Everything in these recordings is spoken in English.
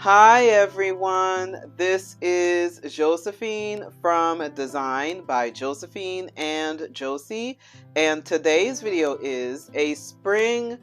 Hi everyone, this is Josephine from Design by Josephine and Josie, and today's video is a springtime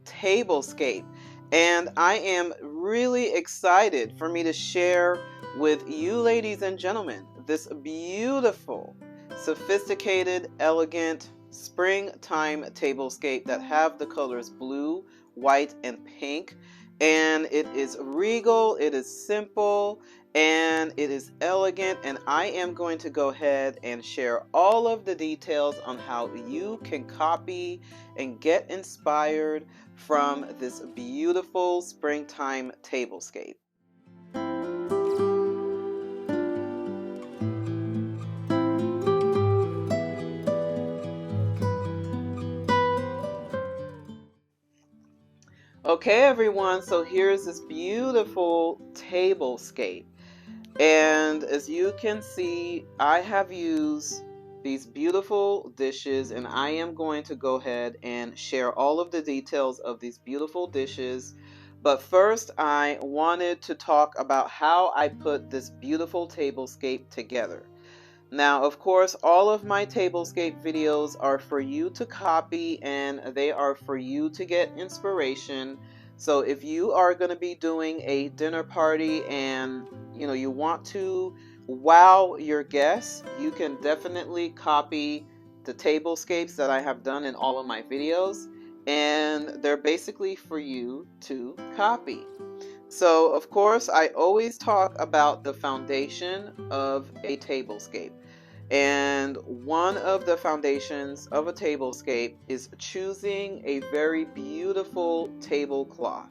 tablescape, and I am really excited for me to share with you ladies and gentlemen this beautiful, sophisticated, elegant springtime tablescape that have the colors blue, white, and pink. And it is regal, it is simple, and it is elegant. And I am going to go ahead and share all of the details on how you can copy and get inspired from this beautiful springtime tablescape. Okay everyone, so here's this beautiful tablescape. And as you can see, I have used these beautiful dishes, and I am going to go ahead and share all of the details of these beautiful dishes. But first, I wanted to talk about how I put this beautiful tablescape together. Now, of course, all of my tablescape videos are for you to copy, and they are for you to get inspiration. So if you are going to be doing a dinner party and you want to wow your guests, you can definitely copy the tablescapes that I have done in all of my videos, and they're basically for you to copy. So, of course, I always talk about the foundation of a tablescape. And one of the foundations of a tablescape is choosing a very beautiful tablecloth.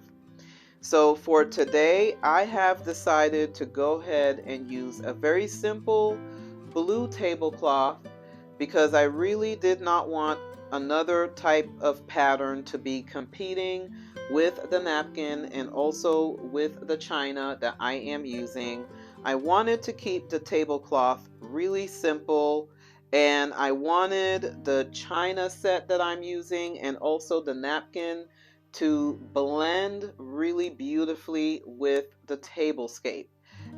So for today, I have decided to go ahead and use a very simple blue tablecloth because I really did not want another type of pattern to be competing with the napkin and also with the china that I am using. I wanted to keep the tablecloth really simple, and I wanted the china set that I'm using and also the napkin to blend really beautifully with the tablescape.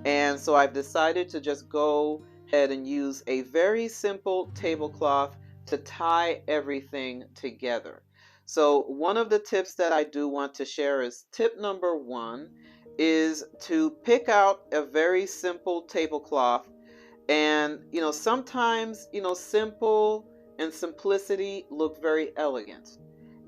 And so I've decided to just go ahead and use a very simple tablecloth to tie everything together. So one of the tips that I do want to share is tip number one is to pick out a very simple tablecloth. And sometimes simple and simplicity look very elegant.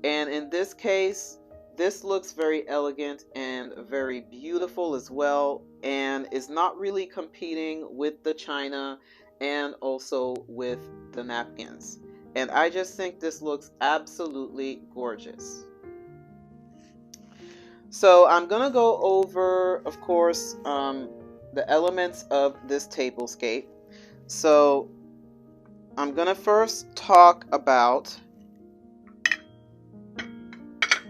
And in this case, this looks very elegant and very beautiful as well, and is not really competing with the china and also with the napkins. And I just think this looks absolutely gorgeous. So I'm going to go over, of course, the elements of this tablescape. So I'm going to first talk about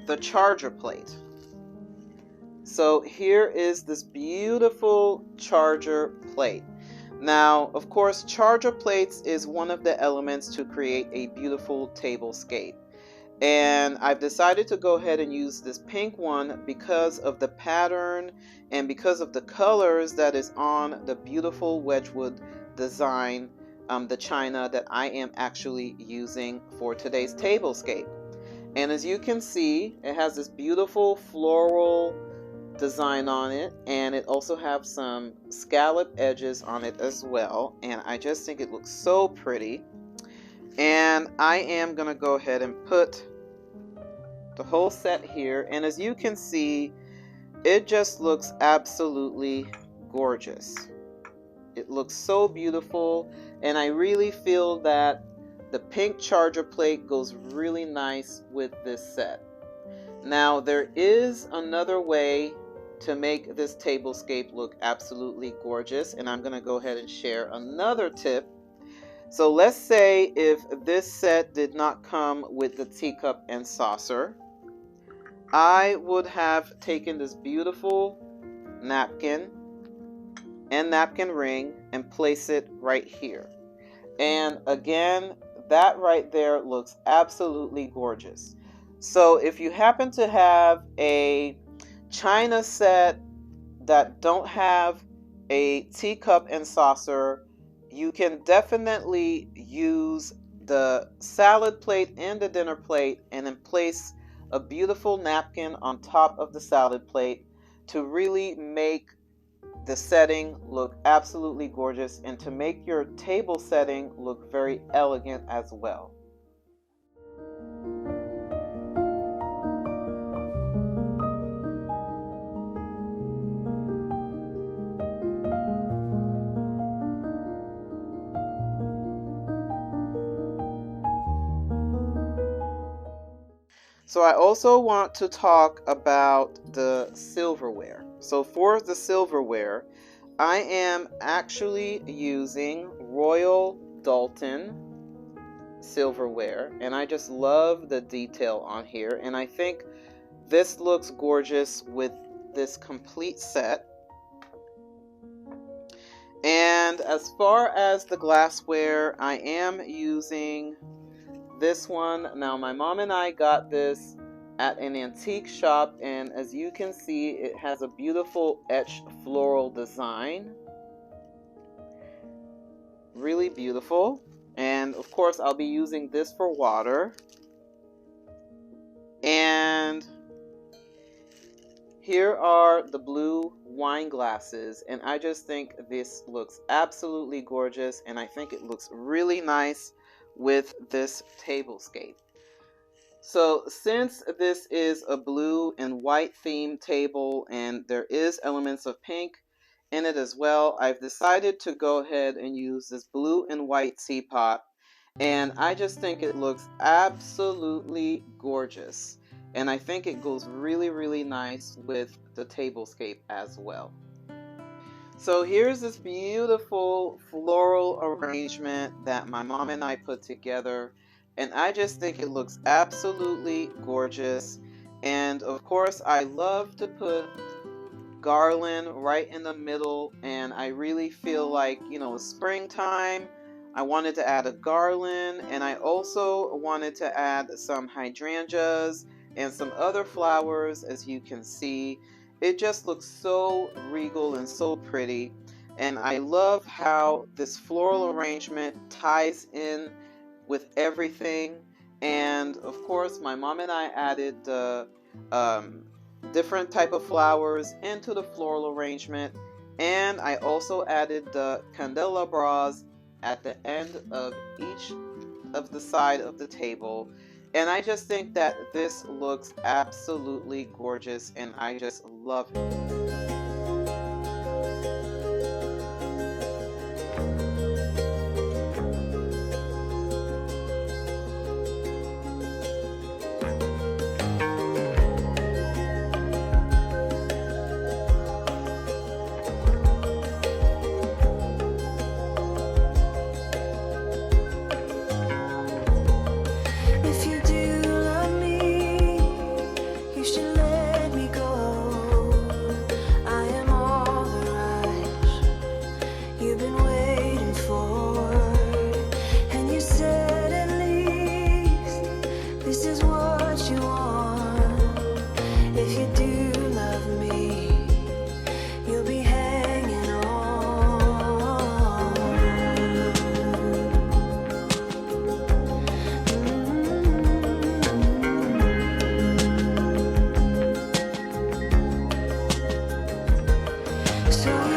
the charger plate. So here is this beautiful charger plate. Now, of course, charger plates is one of the elements to create a beautiful tablescape. And I've decided to go ahead and use this pink one because of the pattern and because of the colors that is on the beautiful Wedgwood design, the china that I am actually using for today's tablescape. And as you can see, it has this beautiful floral design on it, and it also has some scallop edges on it as well. And I just think it looks so pretty. And I am going to go ahead and put the whole set here. And as you can see, it just looks absolutely gorgeous. It looks so beautiful, and I really feel that the pink charger plate goes really nice with this set. Now, there is another way to make this tablescape look absolutely gorgeous, and I'm going to go ahead and share another tip. So let's say if this set did not come with the teacup and saucer, I would have taken this beautiful napkin and napkin ring and place it right here. And again, that right there looks absolutely gorgeous. So if you happen to have a china set that don't have a teacup and saucer, you can definitely use the salad plate and the dinner plate and then place a beautiful napkin on top of the salad plate to really make the setting look absolutely gorgeous and to make your table setting look very elegant as well. So I also want to talk about the silverware. So for the silverware, I am actually using Royal Doulton silverware, and I just love the detail on here, and I think this looks gorgeous with this complete set. And as far as the glassware, I am using this one. Now my mom and I got this at an antique shop, and as you can see, it has a beautiful etched floral design. Really beautiful. And of course I'll be using this for water. And here are the blue wine glasses, and I just think this looks absolutely gorgeous, and I think it looks really nice with this tablescape. So since this is a blue and white themed table and there is elements of pink in it as well, I've decided to go ahead and use this blue and white teapot, and I just think it looks absolutely gorgeous, and I think it goes really, really nice with the tablescape as well. So here's this beautiful floral arrangement that my mom and I put together, and I just think it looks absolutely gorgeous. And of course I love to put garland right in the middle, and I really feel like, you know, springtime, I wanted to add a garland, and I also wanted to add some hydrangeas and some other flowers. As you can see, it just looks so regal and so pretty, and I love how this floral arrangement ties in with everything. And of course my mom and I added the different type of flowers into the floral arrangement, and I also added the candelabras at the end of each of the side of the table, and I just think that this looks absolutely gorgeous, and I just love it. So